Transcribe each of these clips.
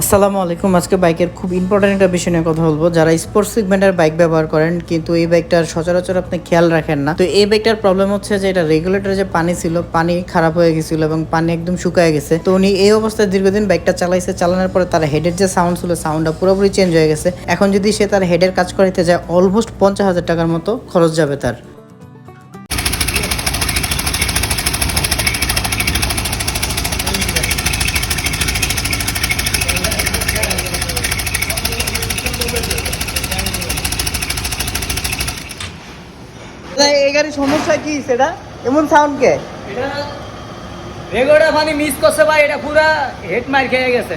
আসসালামু আলাইকুম। আজকে বাইকের খুব ইম্পর্টেন্ট একটা বিষয় নিয়ে কথা বলবো। যারা স্পোর্টস সেগমেন্টের বাইক ব্যবহার করেন কিন্তু এই বাইকটার সচরাচর আপনি খেয়াল রাখেন না, তো এই বাইকটার প্রবলেম হচ্ছে যে এটা রেগুলেটরে যে পানি ছিল, পানি খারাপ হয়ে গেছিল এবং পানি একদম শুকায় গেছে। তো উনি এই অবস্থায় দীর্ঘদিন বাইকটা চালাইছে, চালানোর পরে তার হেডের যে সাউন্ড ছিল, সাউন্ডটা পুরোপুরি চেঞ্জ হয়ে গেছে। এখন যদি সে তার হেডের কাজ করাইতে যায় অলমোস্ট 50,000 টাকার মতো খরচ যাবে তার। এই গাড়ির সমস্যা কি সেটা এমন সাউন্ড কে? এটা রেগোটা পানি মিস করছে ভাই, এটা পুরা হেড মার খেয়ে গেছে।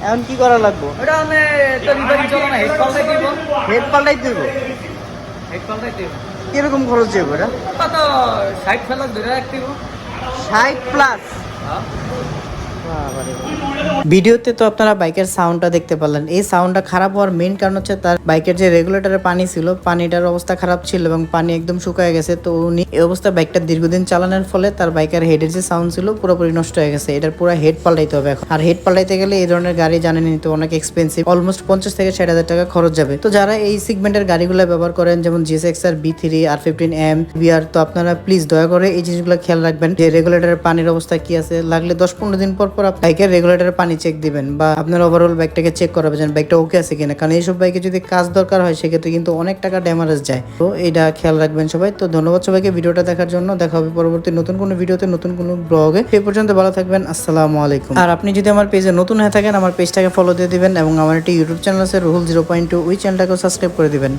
এখন কি করা লাগবে? ওটা আমি তো রিপেয়ারিং চলো না, হেড পাল্টাই দিব। হেড পাল্টাই দিব? হেড পাল্টাই দিব। কিরকম খরচ যাবে এটা? কত 60 ফেলা ধরে রাখতে দিব। 60 প্লাস? হ্যাঁ। ভিডিওতে তো আপনারা বাইকের সাউন্ডটা দেখতে পারলেন। এই সাউন্ডটা খারাপ হওয়ার মেইন কারণ হচ্ছে তার বাইকের যে রেগুলেটরে পানি ছিল, পানিটার অবস্থা খারাপ ছিল এবং পানি একদম শুকায় গেছে। তো উনি এই অবস্থা বাইকটা দীর্ঘদিন চালানোর ফলে তার বাইকের হেডের যে সাউন্ড ছিল পুরোপুরি নষ্ট হয়ে গেছে। এটার পুরো হেড পাল্টাইতে হবে এখন। আর হেড পাল্টাইতে গেলে এই ধরনের গাড়ি জানেনই তো অনেক এক্সপেন্সিভ, অলমোস্ট 50 থেকে 60,000 টাকা খরচ যাবে। তো যারা এই সেগমেন্টের গাড়িগুলো ব্যবহার করেন যেমন GSX-R, B3, R15M, VR, তো আপনারা প্লিজ দয়া করে এই জিনিসগুলো খেয়াল রাখবেন যে রেগুলেটরের পানির অবস্থা কি আছে। লাগলে 10-15 দিন পর বাইকের রেগুলেটরে পানি চেক দিবেন বা আপনার ওভারঅল বাইকটাকে চেক করাবেন যে বাইকটা ওকে আছে কিনা, কারণ এইসব বাইকে যদি কাজ দরকার হয় সেক্ষেত্রে কিন্তু অনেক টাকা ড্যামেজ যায়। তো এটা খেয়াল রাখবেন সবাই। তো ধন্যবাদ সবাইকে ভিডিওটা দেখার জন্য। দেখা হবে পরবর্তী নতুন কোনো ভিডিওতে, নতুন কোনো ব্লগে। সেই পর্যন্ত ভালো থাকবেন। আসসালামু আলাইকুম। আর আপনি যদি আমার পেজে নতুন হয়ে থাকেন আমার পেজটাকে ফলো দিয়ে দিবেন এবং আমার একটি ইউটিউব চ্যানেল আছে রুহুল 0.2, ওই চ্যানেলটাকেও সাবস্ক্রাইব করে দিবেন।